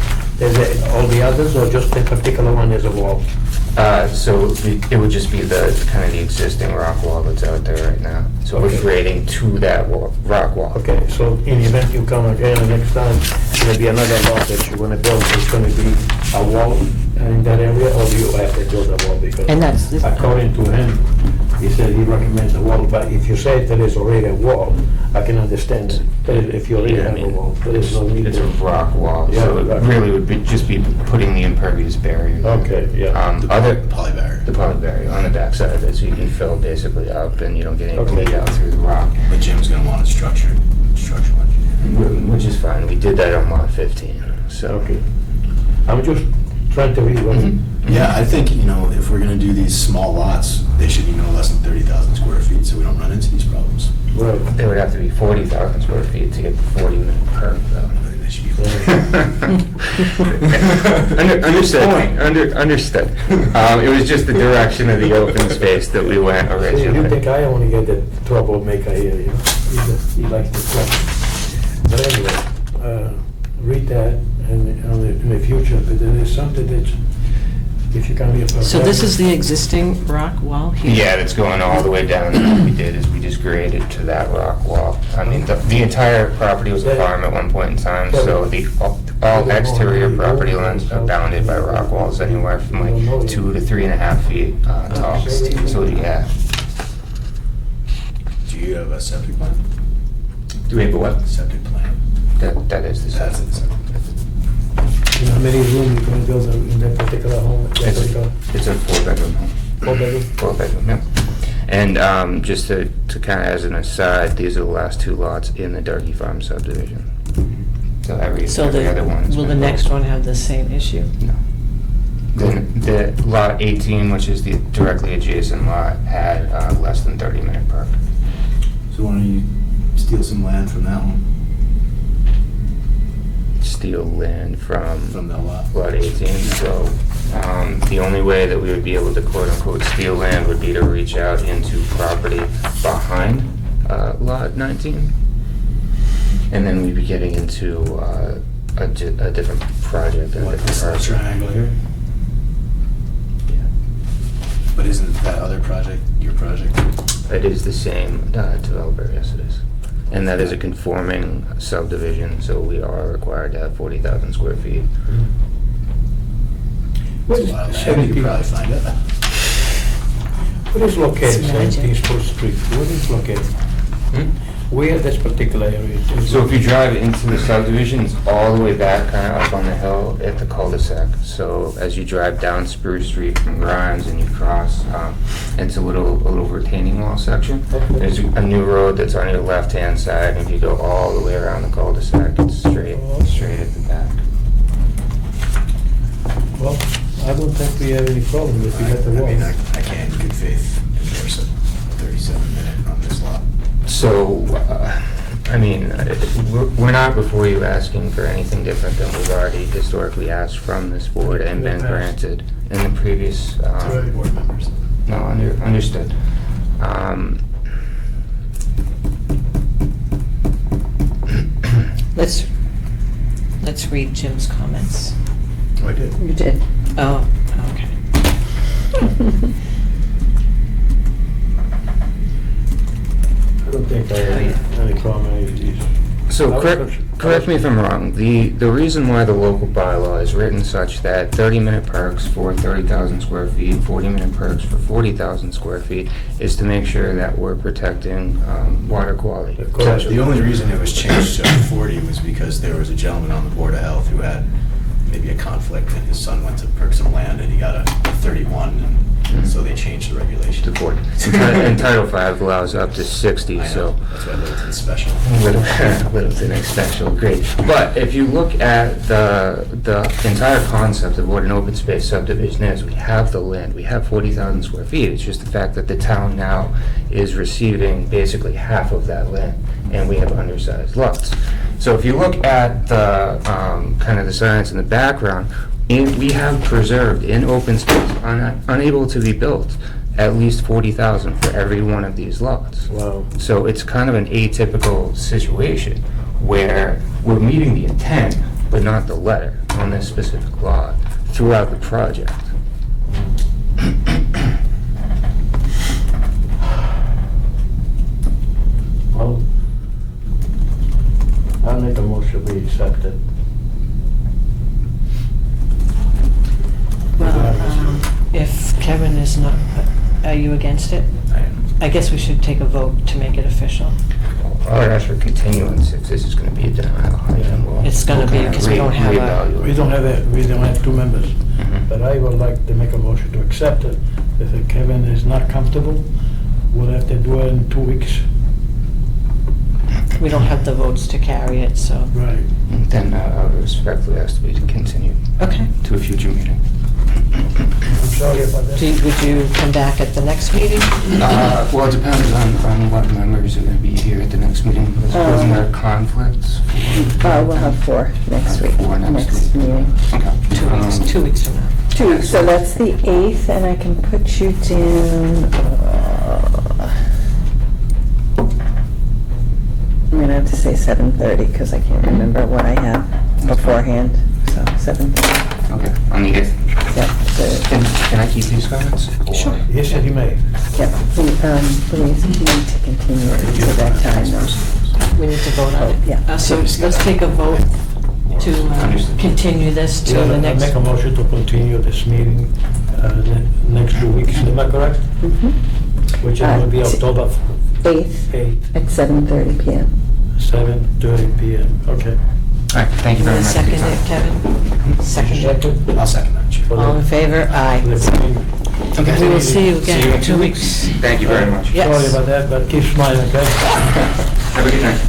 [SPEAKER 4] Is it all the others, or just the particular one is a wall?
[SPEAKER 7] It would just be the kind of the existing rock wall that's out there right now. So we're
[SPEAKER 4] Okay.
[SPEAKER 7] grading to that rock wall.
[SPEAKER 4] Okay, so in the event you come again the next time, maybe another lot that you wanna build, it's gonna be a wall in that area, or do you have to build a wall? Because
[SPEAKER 1] And that's,
[SPEAKER 4] according to him, he said he recommends a wall, but if you say there is already a wall, I can understand it. But if you already
[SPEAKER 7] Yeah, I
[SPEAKER 4] have a
[SPEAKER 7] mean,
[SPEAKER 4] wall, there is no need
[SPEAKER 7] It's a
[SPEAKER 4] to.
[SPEAKER 7] rock wall,
[SPEAKER 4] Yeah,
[SPEAKER 7] so it
[SPEAKER 4] rock.
[SPEAKER 7] really would be, just be putting the impervious barrier.
[SPEAKER 4] Okay, yeah.
[SPEAKER 3] The
[SPEAKER 7] Other,
[SPEAKER 3] poly barrier.
[SPEAKER 7] the poly barrier on the backside of it, so you can fill basically up and you don't get any
[SPEAKER 4] Okay.
[SPEAKER 7] bleed out through the rock,
[SPEAKER 3] But Jim's gonna want a structural engineer.
[SPEAKER 7] which is fine. We did that on lot 15, so.
[SPEAKER 4] Okay. I'm just trying to read what.
[SPEAKER 7] Mhm.
[SPEAKER 3] Yeah, I think, if we're gonna do these small lots, they should be no less than 30,000 square feet, so we don't run into these problems.
[SPEAKER 4] Right.
[SPEAKER 7] There would have to be 40,000 square feet to get the 40-minute perk, though.
[SPEAKER 3] I think they should be.
[SPEAKER 7] Understood, understood. It was just the direction of the open space that we went
[SPEAKER 4] You
[SPEAKER 7] originally.
[SPEAKER 4] think I only get the troublemaker here, you know? He likes to talk. But anyway, read that and in the future, but there is something that, if you can be a.
[SPEAKER 1] so this is the existing rock wall here?
[SPEAKER 7] Yeah, that's going all the way down. And what we did is we just graded to that rock wall. I mean, the entire property was a farm at one point in time, so all exterior property lines are bounded by rock walls anywhere from like 2 to 3.5 feet tall. So, yeah.
[SPEAKER 3] Do you have a septic plan?
[SPEAKER 7] Do we have a what?
[SPEAKER 3] Septic plan.
[SPEAKER 7] That is the
[SPEAKER 3] That's it.
[SPEAKER 4] You know, how many rooms you can build in that particular home? That particular
[SPEAKER 7] It's a 4-bedroom home.
[SPEAKER 4] 4-bedroom?
[SPEAKER 7] 4-bedroom, yeah. And just to kind of as an aside, these are the last two lots in the Darky Farm subdivision. So every other one. has
[SPEAKER 1] Will the
[SPEAKER 7] been
[SPEAKER 1] next
[SPEAKER 7] built.
[SPEAKER 1] one have the same issue?
[SPEAKER 7] No. The lot 18, which is the directly adjacent lot, had less than 30-minute perk.
[SPEAKER 3] So why don't you steal some land from that one,
[SPEAKER 7] Steal land
[SPEAKER 3] from
[SPEAKER 7] from
[SPEAKER 3] that lot?
[SPEAKER 7] lot 18, so the only way that we would be able to quote-unquote steal land would be to reach out into property behind lot 19. And then we'd be getting into a different project, a
[SPEAKER 3] What,
[SPEAKER 7] different
[SPEAKER 3] this little
[SPEAKER 7] parcel.
[SPEAKER 3] triangle here?
[SPEAKER 7] Yeah.
[SPEAKER 3] But isn't that other project your project?
[SPEAKER 7] It is the same developer, yes it is. And that is a conforming subdivision, so we are required to have 40,000 square feet.
[SPEAKER 4] What
[SPEAKER 3] It's
[SPEAKER 4] is
[SPEAKER 3] a lot of land, you
[SPEAKER 4] 17?
[SPEAKER 3] could probably find it.
[SPEAKER 4] What is located,
[SPEAKER 1] It's magic.
[SPEAKER 4] 17th Spruce Street? What is located? Where this particular area is?
[SPEAKER 7] So if you drive into the subdivision, it's all the way back, kind of up on the hill at the cul-de-sac. So as you drive down Spruce Street from Grimes and you cross, it's a little retaining wall section.
[SPEAKER 4] Okay.
[SPEAKER 7] There's a new road that's on your left-hand side, and if you go all the way around the cul-de-sac, it's straight at the back.
[SPEAKER 4] Well, I don't think we have any problem if we
[SPEAKER 3] I
[SPEAKER 4] get the
[SPEAKER 3] mean,
[SPEAKER 4] wall.
[SPEAKER 3] I can't in good faith endorse a 37-minute on this lot.
[SPEAKER 7] So, I mean, we're not before you asking for anything different than we've already historically asked from this board and been granted in the previous,
[SPEAKER 3] Board members.
[SPEAKER 7] no, understood.
[SPEAKER 1] Let's read Jim's comments.
[SPEAKER 3] Oh, I did.
[SPEAKER 2] You did.
[SPEAKER 1] Oh, okay.
[SPEAKER 4] think I have any comment.
[SPEAKER 7] So correct me if I'm wrong, the reason why the local bylaw is written such that 30-minute perks for 30,000 square feet, 40-minute perks for 40,000 square feet is to make sure that we're protecting water quality.
[SPEAKER 3] The only reason it was changed to 40 was because there was a gentleman on the Board of Health who had maybe a conflict, and his son went to perk some land and he got a 31, and so they changed the regulation.
[SPEAKER 7] To 40. And Title V allows up to 60,
[SPEAKER 3] I
[SPEAKER 7] so.
[SPEAKER 3] know, that's why Littleton's special.
[SPEAKER 7] Littleton is special, great. But if you look at the entire concept of what an open space subdivision is, we have the land, we have 40,000 square feet. It's just the fact that the town now is receiving basically half of that land, and we have undersized lots. So if you look at the kind of the science in the background, we have preserved in open space, unable to be built, at least 40,000 for every one of these lots.
[SPEAKER 4] Wow.
[SPEAKER 7] So it's kind of an atypical situation where we're meeting the intent, but not the letter on this specific lot throughout the project.
[SPEAKER 4] Well, I'll make a motion, we accept it.
[SPEAKER 1] Well, if Kevin is not, are you against it? I guess we should take a vote to make it official.
[SPEAKER 7] I would ask for continuance if this is going to be a denial. then we'll-
[SPEAKER 1] It's gonna
[SPEAKER 7] we'll
[SPEAKER 1] be,
[SPEAKER 7] kinda
[SPEAKER 1] 'cause we don't have a-
[SPEAKER 7] reevaluate.
[SPEAKER 4] We don't have two members,
[SPEAKER 7] Mhm.
[SPEAKER 4] but I would like to make a motion to accept it. If Kevin is not comfortable, we'll have to do it in 2 weeks.
[SPEAKER 1] We don't have the votes to carry it, so.
[SPEAKER 4] Right.
[SPEAKER 7] Then I would respectfully ask to be continued
[SPEAKER 1] Okay.
[SPEAKER 7] to a future meeting.
[SPEAKER 4] I'm sorry about that.
[SPEAKER 1] Would you come back at the next meeting?
[SPEAKER 7] Well, it depends on what members are going to be here at the next meeting. Wasn't there conflicts?
[SPEAKER 2] We'll have 4 next week,
[SPEAKER 7] Four next week.
[SPEAKER 2] meeting.
[SPEAKER 7] Okay.
[SPEAKER 1] 2 weeks from now.
[SPEAKER 2] 2 weeks, so that's the 8th, and I can put you down, I'm gonna have to say 7:30, because I can't remember what I have beforehand, so 7:30.
[SPEAKER 7] Okay, on the 8th.
[SPEAKER 2] Yep, so,
[SPEAKER 7] Can I keep these comments?
[SPEAKER 1] Sure.
[SPEAKER 4] Yes, he may.
[SPEAKER 2] yep, Louise, you need to continue it until that time, though.
[SPEAKER 1] We need to vote on it.
[SPEAKER 2] Yeah.
[SPEAKER 1] So let's take a vote to
[SPEAKER 7] Understood.
[SPEAKER 1] continue this to
[SPEAKER 4] Yeah,
[SPEAKER 1] the
[SPEAKER 4] I
[SPEAKER 1] next.
[SPEAKER 4] make a motion to continue this meeting next 2 weeks, am I correct?
[SPEAKER 2] Mhm.
[SPEAKER 4] Which is going to be
[SPEAKER 2] t-
[SPEAKER 4] October
[SPEAKER 2] 8th
[SPEAKER 4] 8th,
[SPEAKER 2] at 7:30 PM.
[SPEAKER 4] 7:30 PM. Okay.
[SPEAKER 7] All right, thank you very much. for
[SPEAKER 1] Second
[SPEAKER 7] your time.
[SPEAKER 1] it, Kevin? Second it.
[SPEAKER 3] I'll second that, Chair.
[SPEAKER 1] All in favor? Aye.
[SPEAKER 7] Okay.
[SPEAKER 1] We will see you again in 2 weeks.
[SPEAKER 7] Thank you very much.
[SPEAKER 1] Yeah.
[SPEAKER 4] Sorry about that, but keep smiling, okay?
[SPEAKER 7] Have a good night.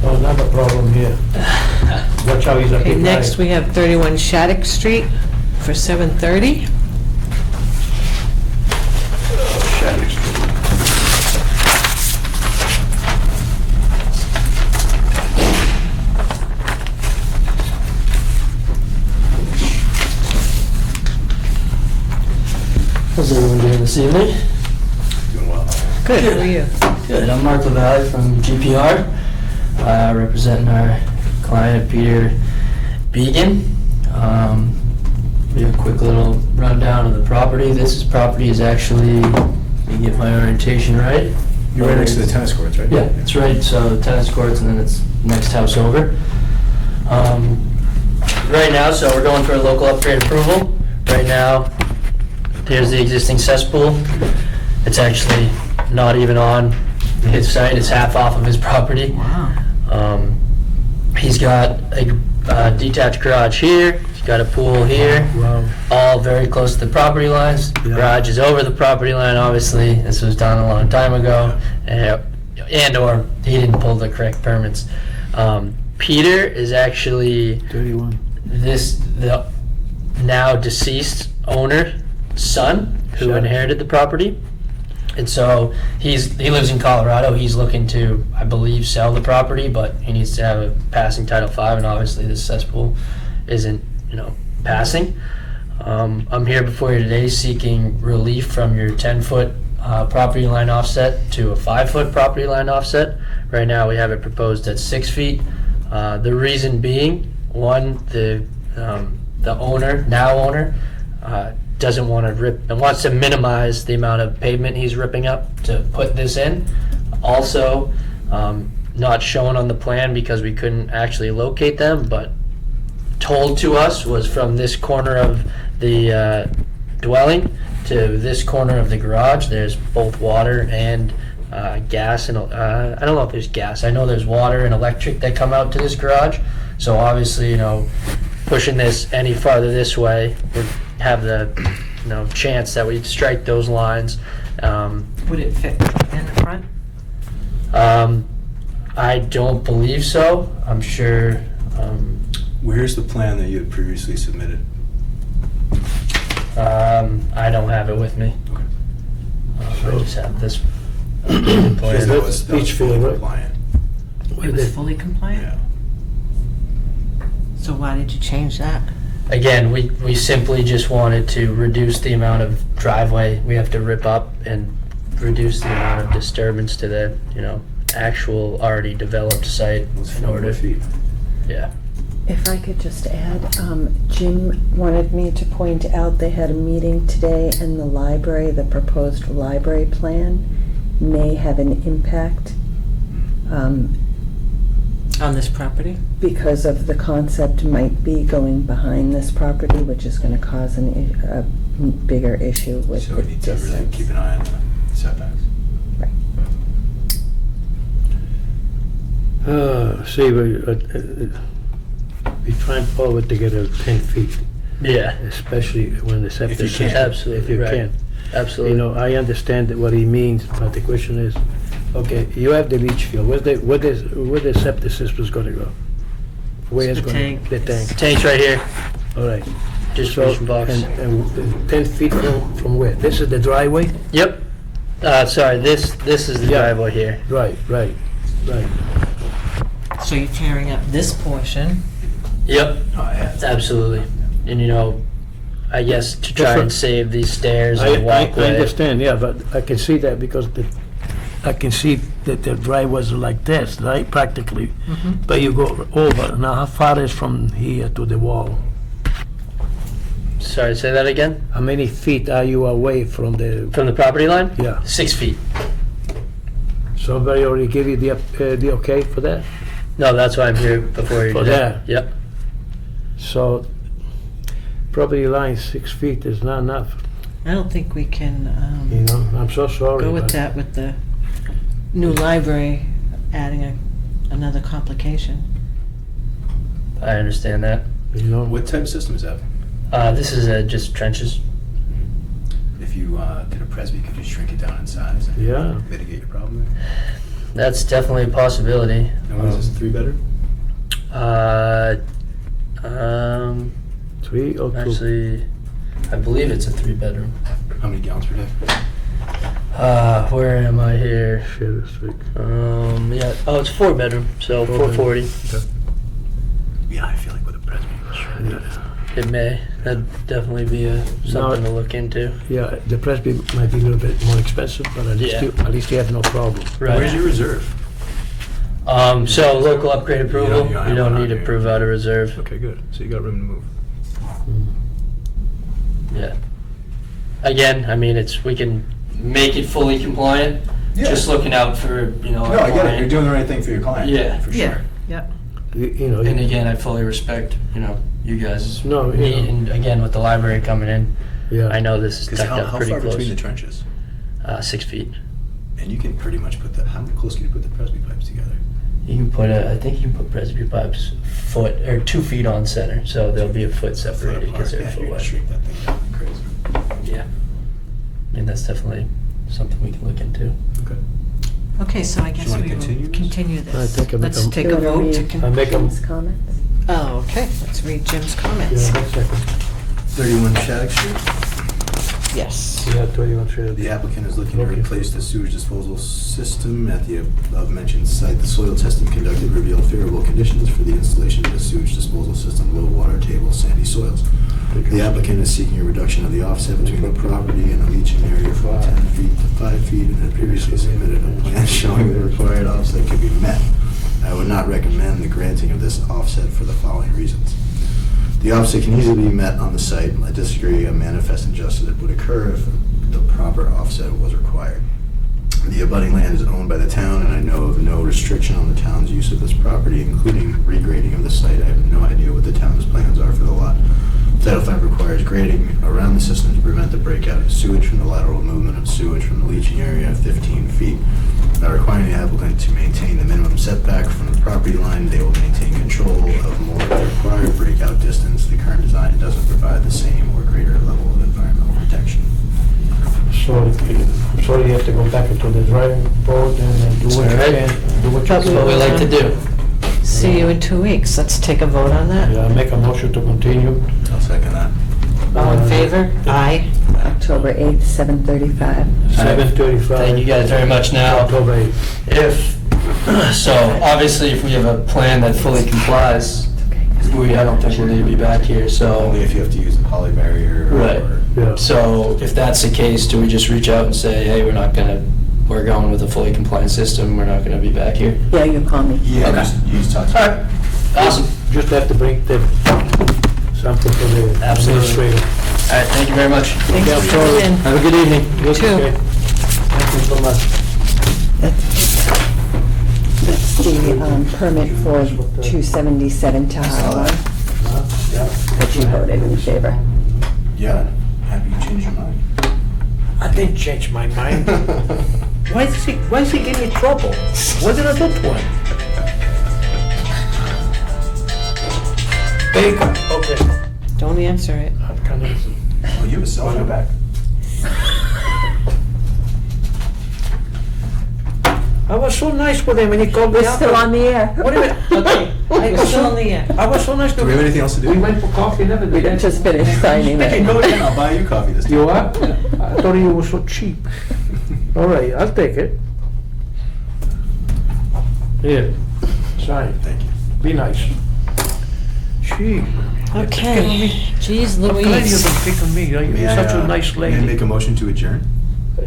[SPEAKER 4] Oh, another problem here. Watch out, he's a
[SPEAKER 1] Okay,
[SPEAKER 4] big guy.
[SPEAKER 1] next we have 31 Shattuck Street for 7:30.
[SPEAKER 4] Shattuck Street.
[SPEAKER 8] How's everyone doing this evening?
[SPEAKER 3] Doing well.
[SPEAKER 1] Good, how are you?
[SPEAKER 8] Good. I'm Mark LaValle from GPR, representing our client Peter Began. Give a quick little rundown of the property. This property is actually, let me get my orientation right.
[SPEAKER 3] You're right next to the tennis courts, right?
[SPEAKER 8] Yeah, it's right, so the tennis courts and then it's next house over. Right now, so we're going for a local upgrade approval. Right now, here's the existing cesspool. It's actually not even on his site, it's half off of his property.
[SPEAKER 1] Wow.
[SPEAKER 8] He's got a detached garage here, he's got a pool here,
[SPEAKER 4] Wow.
[SPEAKER 8] all very close to the property lines.
[SPEAKER 4] Yeah.
[SPEAKER 8] Garage is over the property line, obviously, this was done a long time ago, and or he didn't pull the correct permits. Peter is actually
[SPEAKER 4] 31.
[SPEAKER 8] the now deceased owner, son, who
[SPEAKER 4] Sure.
[SPEAKER 8] inherited the property. And so he lives in Colorado. He's looking to, I believe, sell the property, but he needs to have a passing Title V, and obviously this cesspool isn't, passing. I'm here before you today seeking relief from your 10-foot property line offset to a 5-foot property line offset. Right now, we have it proposed at 6 feet. The reason being, one, the owner, doesn't want to rip and wants to minimize the amount of pavement he's ripping up to put this in. Also, not shown on the plan because we couldn't actually locate them, but told to us was from this corner of the dwelling to this corner of the garage, there's both water and gas, and I don't know if there's gas. I know there's water and electric that come out to this garage. So obviously, you know, pushing this any farther this way would have the, you know, chance that we'd strike those lines.
[SPEAKER 1] Would it fit in the front?
[SPEAKER 8] I don't believe so. I'm sure.
[SPEAKER 3] Where's the plan that you had previously submitted?
[SPEAKER 8] I don't have it with me.
[SPEAKER 3] Okay.
[SPEAKER 8] I just have this
[SPEAKER 3] Because
[SPEAKER 8] plan.
[SPEAKER 3] that was
[SPEAKER 6] Beach
[SPEAKER 3] fully
[SPEAKER 6] field, right?
[SPEAKER 3] compliant.
[SPEAKER 1] It was fully compliant?
[SPEAKER 3] Yeah.
[SPEAKER 1] So why did you change that?
[SPEAKER 8] Again, we simply just wanted to reduce the amount of driveway we have to rip up and reduce the amount of disturbance to the, you know, actual already developed site
[SPEAKER 3] Let's
[SPEAKER 8] in
[SPEAKER 3] 4
[SPEAKER 8] order.
[SPEAKER 3] more feet.
[SPEAKER 8] Yeah.
[SPEAKER 2] If I could just add, Jim wanted me to point out they had a meeting today and the library, the proposed library plan may have an impact
[SPEAKER 1] On this property?
[SPEAKER 2] because of the concept might be going behind this property, which is going to cause a bigger issue with
[SPEAKER 3] So
[SPEAKER 2] the
[SPEAKER 3] we need to really
[SPEAKER 2] distance.
[SPEAKER 3] keep an eye on the setbacks.
[SPEAKER 4] We try and always to get a 10 feet,
[SPEAKER 8] Yeah.
[SPEAKER 4] especially when the septic.
[SPEAKER 3] you can.
[SPEAKER 8] Absolutely.
[SPEAKER 4] If you
[SPEAKER 8] right.
[SPEAKER 4] can.
[SPEAKER 8] Absolutely.
[SPEAKER 4] You know, I understand what he means, but the question is, okay, you have the leach field, where the septic system's gonna go? Where's
[SPEAKER 1] The
[SPEAKER 4] gonna?
[SPEAKER 1] tank.
[SPEAKER 4] The tank,
[SPEAKER 8] Tank's right here.
[SPEAKER 4] all right.
[SPEAKER 8] Distribution box.
[SPEAKER 4] And 10 feet from where? This is the driveway?
[SPEAKER 8] Yep. Sorry, this is the
[SPEAKER 4] Yeah.
[SPEAKER 8] driveway here.
[SPEAKER 4] Right.
[SPEAKER 1] So you're tearing up this portion.
[SPEAKER 8] Yep.
[SPEAKER 3] Oh, yeah.
[SPEAKER 8] Absolutely. And you know, I guess to try and save these stairs
[SPEAKER 4] I
[SPEAKER 8] and walkway.
[SPEAKER 4] understand, yeah, but I can see that because I can see that the driveway's like this, right, practically. But you go over, now how far is from here to the wall?
[SPEAKER 8] Sorry, say that again?
[SPEAKER 4] How many feet are you away from the,
[SPEAKER 8] From the property line?
[SPEAKER 4] yeah?
[SPEAKER 8] 6 feet.
[SPEAKER 4] Somebody already gave you the okay for that?
[SPEAKER 8] No, that's why I'm here before you
[SPEAKER 4] For
[SPEAKER 8] today.
[SPEAKER 4] that?
[SPEAKER 8] Yep.
[SPEAKER 4] So, property line 6 feet is not enough,
[SPEAKER 1] I don't think we can
[SPEAKER 4] you know, I'm so sorry.
[SPEAKER 1] go with
[SPEAKER 4] but-
[SPEAKER 1] that with the new library adding another complication.
[SPEAKER 8] I understand that.
[SPEAKER 4] You know,
[SPEAKER 3] What type of system is that?
[SPEAKER 8] This is just trenches.
[SPEAKER 3] If you did a Presby, could you shrink it down in size and
[SPEAKER 4] yeah,
[SPEAKER 3] mitigate your problem there?
[SPEAKER 8] That's definitely a possibility.
[SPEAKER 3] And what is this, 3-bedroom?
[SPEAKER 4] three or two?
[SPEAKER 8] Actually, I believe it's a 3-bedroom.
[SPEAKER 3] How many gallons per day?
[SPEAKER 8] Where am I here?
[SPEAKER 4] Shit, it's like-
[SPEAKER 8] Yeah. Oh, it's 4-bedroom, so 440.
[SPEAKER 3] Yeah, I feel like with a Presby.
[SPEAKER 8] It may. That'd definitely be something to look into.
[SPEAKER 4] Yeah, the Presby might be a little bit more expensive, but at least
[SPEAKER 8] Yeah.
[SPEAKER 4] you have no problem.
[SPEAKER 3] Where's your reserve?
[SPEAKER 8] So local upgrade approval,
[SPEAKER 3] you don't have
[SPEAKER 8] you don't
[SPEAKER 3] one
[SPEAKER 8] need to
[SPEAKER 3] on here.
[SPEAKER 8] prove out a reserve.
[SPEAKER 3] Okay, good. So you got room to move.
[SPEAKER 8] Yeah. Again, I mean, we can make it fully compliant. Just looking out for, you know,
[SPEAKER 3] No,
[SPEAKER 8] our
[SPEAKER 3] I get it.
[SPEAKER 8] client.
[SPEAKER 3] You're doing the right thing for your client.
[SPEAKER 8] Yeah.
[SPEAKER 3] For sure.
[SPEAKER 1] Yep.
[SPEAKER 4] You know,
[SPEAKER 8] And again, I fully respect, you know, you guys.
[SPEAKER 4] No, you
[SPEAKER 8] need-
[SPEAKER 4] know.
[SPEAKER 8] And again, with the library coming in,
[SPEAKER 4] yeah.
[SPEAKER 8] I know this is
[SPEAKER 3] Because
[SPEAKER 8] tucked
[SPEAKER 3] how
[SPEAKER 8] up pretty
[SPEAKER 3] far between the
[SPEAKER 8] close.
[SPEAKER 3] trenches?
[SPEAKER 8] 6 feet.
[SPEAKER 3] And you can pretty much put how close can you put the Presby pipes together?
[SPEAKER 8] You can put I think you can put Presby pipes 2 feet on center, so there'll be a foot separated because they're a
[SPEAKER 3] Yeah,
[SPEAKER 8] foot
[SPEAKER 3] you're gonna
[SPEAKER 8] wide.
[SPEAKER 3] shrink that thing down like crazy.
[SPEAKER 8] Yeah. I mean, that's definitely something we can look into.
[SPEAKER 3] Okay.
[SPEAKER 1] Okay, so I
[SPEAKER 3] you
[SPEAKER 1] guess
[SPEAKER 3] wanna
[SPEAKER 1] we will
[SPEAKER 3] continue this?
[SPEAKER 1] continue
[SPEAKER 4] I
[SPEAKER 1] this.
[SPEAKER 4] think I make
[SPEAKER 1] Let's
[SPEAKER 4] a-
[SPEAKER 1] take a
[SPEAKER 2] Do you wanna
[SPEAKER 1] vote to
[SPEAKER 2] read
[SPEAKER 4] I make a-
[SPEAKER 2] Jim's comments?
[SPEAKER 1] Oh, okay, let's read Jim's
[SPEAKER 4] Yeah,
[SPEAKER 1] comments.
[SPEAKER 4] 1 second.
[SPEAKER 3] 31 Shattuck Street.
[SPEAKER 1] Yes.
[SPEAKER 4] Yeah, 21 Shredder.
[SPEAKER 3] The applicant is looking to
[SPEAKER 4] Okay.
[SPEAKER 3] replace the sewage disposal system at the above-mentioned site. The soil testing conducted revealed favorable conditions for the installation of the sewage disposal system, low water table, sandy soils. The applicant is seeking a reduction of the offset between the property and the leaching area from 10 feet to 5 feet, and had previously submitted a plan showing the required offset could be met. I would not recommend the granting of this offset for the following reasons. The offset can easily be met on the site. I disagree a manifest injustice would occur if the proper offset was required. The abutting land is owned by the town, and I know of no restriction on the town's use of this property, including regrading of the site. I have no idea what the town's plans are for the lot. Title V requires grading around the system to prevent the breakout of sewage from the lateral movement of sewage from the leaching area of 15 feet. By requiring the applicant to maintain the minimum setback from the property line, they will maintain control of more of the required breakout distance. The current design doesn't provide the same or greater level of environmental protection.
[SPEAKER 4] So, I'm sorry you have to go back into the drawing board and do what you
[SPEAKER 8] Alright.
[SPEAKER 4] can, do what you
[SPEAKER 8] That's what we like to do.
[SPEAKER 1] See you in 2 weeks. Let's take a vote on that.
[SPEAKER 4] Yeah, make a motion to continue.
[SPEAKER 3] I'll second that.
[SPEAKER 1] All in favor? Aye.
[SPEAKER 2] October 8th, 7:35.
[SPEAKER 4] 7:35.
[SPEAKER 8] Thank you guys very much now.
[SPEAKER 4] October 8th.
[SPEAKER 8] If, so obviously if we have a plan that fully complies, I don't think we'll need to be back here, so.
[SPEAKER 3] Only if you have to use the poly barrier.
[SPEAKER 8] Right.
[SPEAKER 3] Or,
[SPEAKER 4] Yeah.
[SPEAKER 8] So if that's the case, do we just reach out and say, hey, we're going with a fully compliant system, we're not gonna be back here?
[SPEAKER 2] Yeah, you call me.
[SPEAKER 3] yeah,
[SPEAKER 8] Okay.
[SPEAKER 3] you just talk to
[SPEAKER 8] All right, awesome.
[SPEAKER 4] Just have to bring something for the
[SPEAKER 8] Absolutely.
[SPEAKER 4] administrator.
[SPEAKER 8] All right, thank you very much.
[SPEAKER 1] Thanks
[SPEAKER 4] Yeah,
[SPEAKER 1] for
[SPEAKER 4] sorry.
[SPEAKER 1] coming in.
[SPEAKER 8] Have a good evening.
[SPEAKER 1] You too.
[SPEAKER 4] Okay. Thank you so much.
[SPEAKER 2] That's the permit for 277 Tower Line
[SPEAKER 4] Yeah.
[SPEAKER 2] that you voted in favor.
[SPEAKER 3] Yeah, happy you changed your mind.
[SPEAKER 4] I didn't change my mind. Why does he give me trouble? What did I do to him? There you go. Okay.
[SPEAKER 1] Don't answer it.
[SPEAKER 4] I'm kind of.
[SPEAKER 3] Oh, you have a cell phone back.
[SPEAKER 4] I was so nice with him when he called me
[SPEAKER 2] We're
[SPEAKER 4] up.
[SPEAKER 2] still on the air.
[SPEAKER 4] What do you mean?
[SPEAKER 1] Okay, we're still on the air.
[SPEAKER 4] I was so nice to
[SPEAKER 3] Do we have anything else to do?
[SPEAKER 4] We went for coffee and everything.
[SPEAKER 2] We didn't just finish signing
[SPEAKER 3] Hey,
[SPEAKER 2] it.
[SPEAKER 3] go ahead, I'll buy you coffee this time.
[SPEAKER 4] You are? I thought you were so cheap. All right, I'll take it. Here, sign.
[SPEAKER 3] Thank you.
[SPEAKER 4] Be nice. Gee.
[SPEAKER 1] Okay, geez
[SPEAKER 4] I'm glad you've
[SPEAKER 1] Louise.
[SPEAKER 4] been picking me. You're
[SPEAKER 3] May I,
[SPEAKER 4] such a nice
[SPEAKER 3] May I
[SPEAKER 4] lady.
[SPEAKER 3] make a motion to adjourn?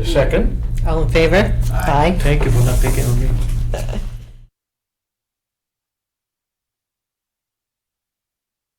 [SPEAKER 4] Second,
[SPEAKER 1] All in favor?
[SPEAKER 3] Aye.
[SPEAKER 4] thank you for not picking on me.